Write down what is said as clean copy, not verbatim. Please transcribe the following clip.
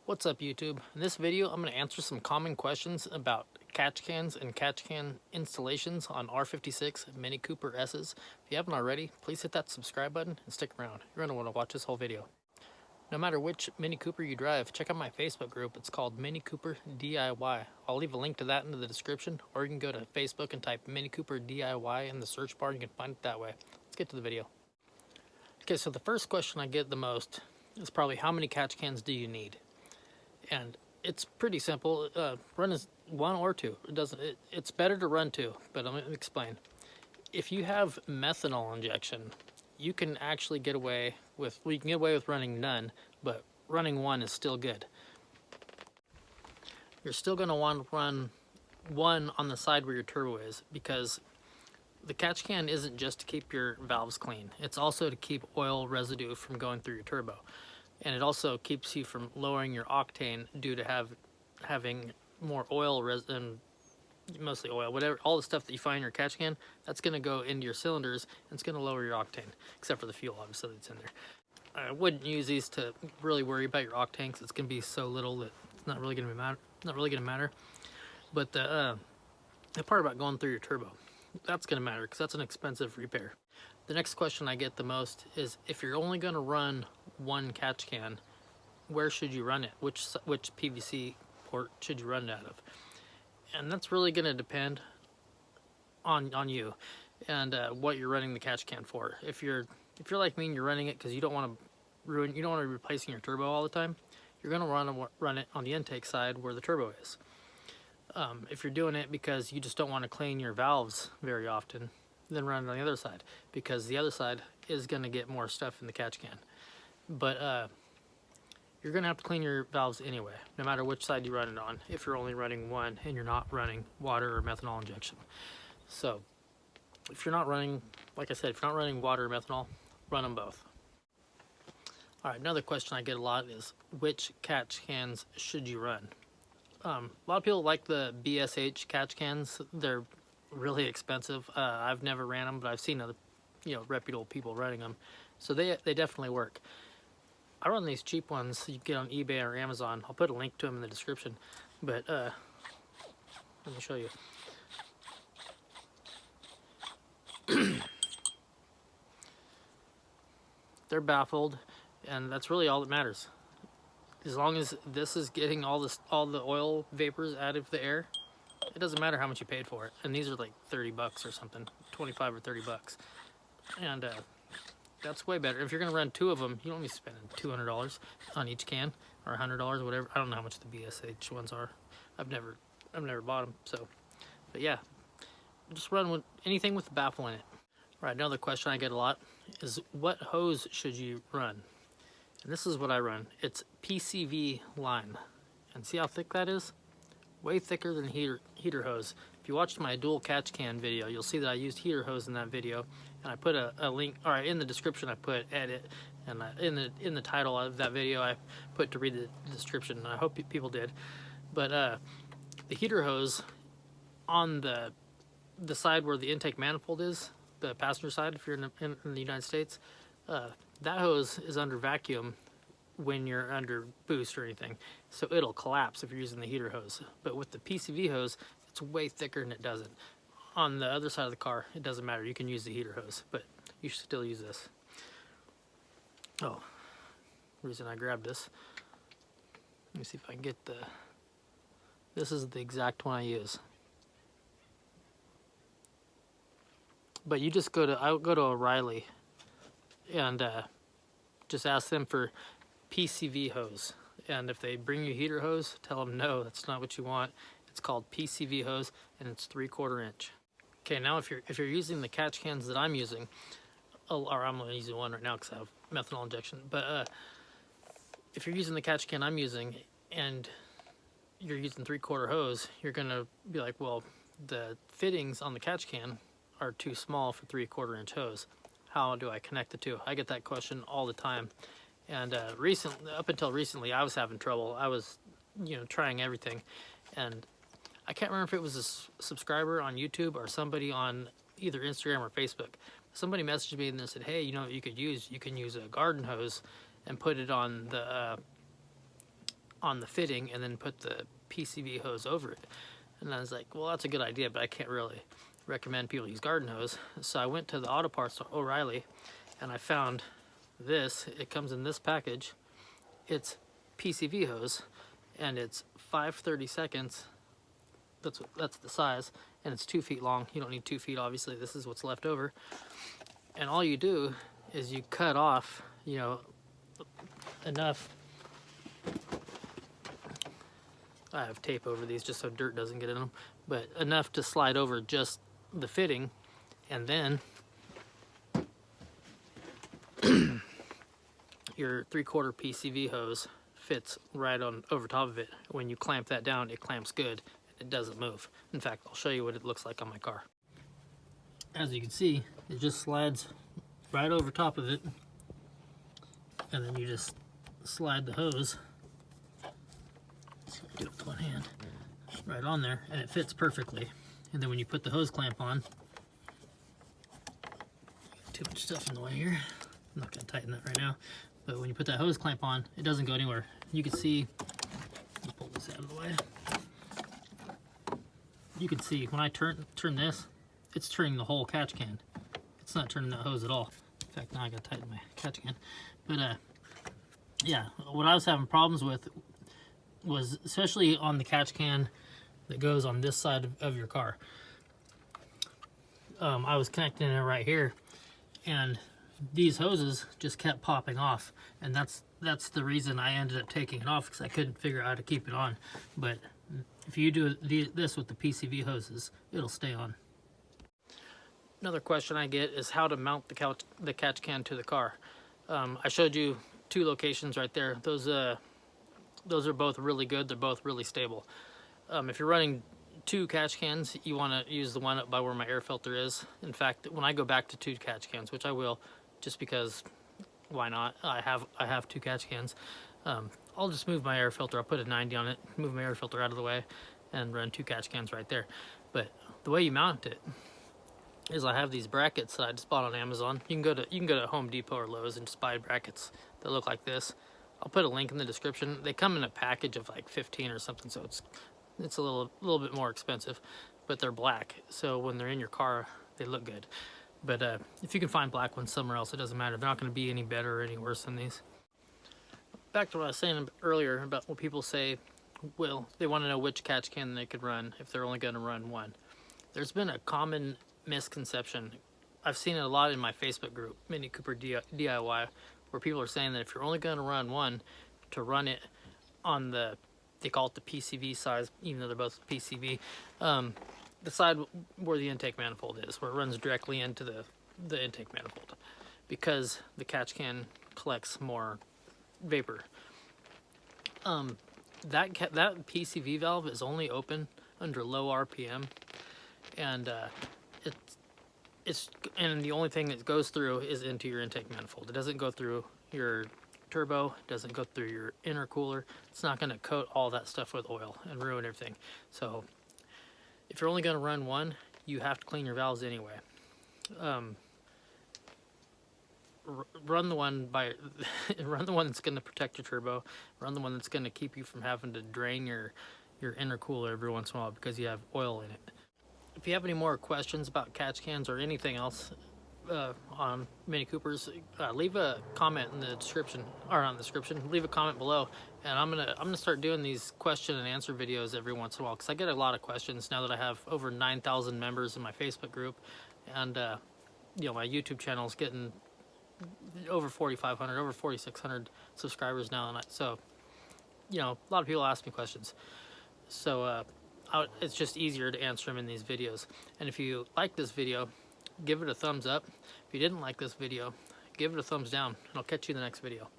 What's up, YouTube? In this video, I'm going to answer some common questions about catch cans and catch can installations on R56 Mini Cooper S's. If you haven't already, please hit that subscribe button and stick around. You're going to want to watch this whole video. No matter which Mini Cooper you drive, check out my Facebook group. It's called Mini Cooper DIY. I'll leave a link to that in the description, or you can go to Facebook and type Mini Cooper DIY in the search bar and you can find it that way. Let's get to the video. Okay, so the first question I get the most is probably how many catch cans do you need? And it's pretty simple. Run is one or two. It's better to run two, but let me explain. If you have methanol injection, you can actually get away with, well, you can get away with running none, but running one is still good. You're still going to want to run one on the side where your turbo is, because the catch can isn't just to keep your valves clean. It's also to keep oil residue from going through your turbo. And it also keeps you from lowering your octane due to having more oil and mostly oil, whatever, all the stuff that you find in your catch can, that's going to go into your cylinders and it's going to lower your octane, except for the fuel, obviously, that's in there. I wouldn't use these to really worry about your octane because it's going to be so little that it's not really going to matter. But the part about going through your turbo, that's going to matter because that's an expensive repair. The next question I get the most is, if you're only going to run one catch can, where should you run it? Which PVC port should you run it out of? And that's really going to depend on you and what you're running the catch can for. If you're like me and you're running it because you don't want to be replacing your turbo all the time, you're going to run it on the intake side where the turbo is. If you're doing it because you just don't want to clean your valves very often, then run it on the other side, because the other side is going to get more stuff in the catch can. But you're going to have to clean your valves anyway, no matter which side you run it on, if you're only running one and you're not running water or methanol injection. So if you're not running, like I said, if you're not running water or methanol, run them both. All right, another question I get a lot is, which catch cans should you run? A lot of people like the BSH catch cans. They're really expensive. I've never ran them, but I've seen other, reputable people running them, so they definitely work. I run these cheap ones you get on eBay or Amazon. I'll put a link to them in the description, but let me show you. They're baffled, and that's really all that matters. As long as this is getting all the oil vapors out of the air, it doesn't matter how much you paid for it. And these are like 30 bucks or something, 25 or 30 bucks. And that's way better. If you're going to run two of them, you don't need to spend $200 on each can, or $100, whatever. I don't know how much the BSH ones are. I've never bought them. So, but yeah, just run with anything with the baffle in it. All right, another question I get a lot is, what hose should you run? And this is what I run. It's PCV line. And see how thick that is? Way thicker than heater hose. If you watched my dual catch can video, you'll see that I used heater hose in that video, and I put a link, or in the description I put edit, and in the title of that video I put to read the description, and I hope people did. But the heater hose on the side where the intake manifold is, the passenger side, if you're in the United States, that hose is under vacuum when you're under boost or anything, so it'll collapse if you're using the heater hose. But with the PCV hose, it's way thicker and it doesn't. On the other side of the car, it doesn't matter, you can use the heater hose, but you should still use this. Oh, reason I grabbed this, let me see if I can get this is the exact one I use. But you just I would go to O'Reilly and just ask them for PCV hose, and if they bring you heater hose, tell them no, that's not what you want. It's called PCV hose, and it's 3/4 inch. Okay, now if you're using the catch cans that I'm using, or I'm only using one right now because I have methanol injection, but if you're using the catch can I'm using and you're using 3/4 hose, you're gonna be like, well, the fittings on the catch can are too small for 3/4 inch hose. How do I connect the two? I get that question all the time. And up until recently, I was having trouble. I was, trying everything. And I can't remember if it was a subscriber on YouTube or somebody on either Instagram or Facebook. Somebody messaged me and they said, hey, you know what you can use a garden hose and put it on on the fitting and then put the PCV hose over it. And I was like, well, that's a good idea, but I can't really recommend people use garden hose. So I went to the auto parts store, O'Reilly, and I found this. It comes in this package. It's PCV hose, and it's 5/32. That's the size, and it's 2 feet long. You don't need 2 feet, obviously. This is what's left over. And all you do is you cut off, you know, enough. I have tape over these just so dirt doesn't get in them, but enough to slide over just the fitting, and then your 3/4 PCV hose fits right on over top of it. When you clamp that down, it clamps good. It doesn't move. In fact, I'll show you what it looks like on my car. As you can see, it just slides right over top of it, and then you just slide the hose. Do it with one hand, right on there, and it fits perfectly. And then when you put the hose clamp on, too much stuff in the way here. I'm not going to tighten that right now, but when you put that hose clamp on, it doesn't go anywhere. You can see. Let me pull this out of the way. You can see when I turn this, it's turning the whole catch can. It's not turning that hose at all. In fact, now I got to tighten my catch can. But yeah, what I was having problems with was especially on the catch can that goes on this side of your car. I was connecting it right here, and these hoses just kept popping off, and that's the reason I ended up taking it off, because I couldn't figure out how to keep it on. But if you do this with the PCV hoses, it'll stay on. Another question I get is how to mount the catch can to the car. I showed you 2 locations right there. Those are both really good. They're both really stable. If you're running 2 catch cans, you want to use the one up by where my air filter is. In fact, when I go back to 2 catch cans, which I will, just because why not? I have 2 catch cans. I'll just move my air filter. I'll put a 90 on it, move my air filter out of the way, and run 2 catch cans right there. But the way you mount it is I have these brackets that I just bought on Amazon. You can go to Home Depot or Lowe's and just buy brackets that look like this. I'll put a link in the description. They come in a package of like 15 or something, so it's a little bit more expensive, but they're black, so when they're in your car, they look good. But if you can find black ones somewhere else, it doesn't matter. They're not going to be any better or any worse than these. Back to what I was saying earlier about what people say, well, they want to know which catch can they could run if they're only going to run one. There's been a common misconception. I've seen it a lot in my Facebook group, Mini Cooper DIY, where people are saying that if you're only going to run one, to run it on they call it the PCV size, even though they're both PCV, the side where the intake manifold is, where it runs directly into the intake manifold, because the catch can collects more vapor. That PCV valve is only open under low RPM, and and the only thing that goes through is into your intake manifold. It doesn't go through your turbo, it doesn't go through your intercooler. It's not going to coat all that stuff with oil and ruin everything. So if you're only going to run one, you have to clean your valves anyway. Run the one that's going to protect your turbo. Run the one that's going to keep you from having to drain your intercooler every once in a while because you have oil in it. If you have any more questions about catch cans or anything else on Mini Coopers, leave a comment in the description, or not in the description. Leave a comment below, and I'm gonna start doing these question and answer videos every once in a while, because I get a lot of questions now that I have over 9,000 members in my Facebook group, and you know, my YouTube channel is getting over 4,500, over 4,600 subscribers now, and so you know, a lot of people ask me questions, so it's just easier to answer them in these videos. And if you like this video, give it a thumbs up. If you didn't like this video, give it a thumbs down, and I'll catch you in the next video.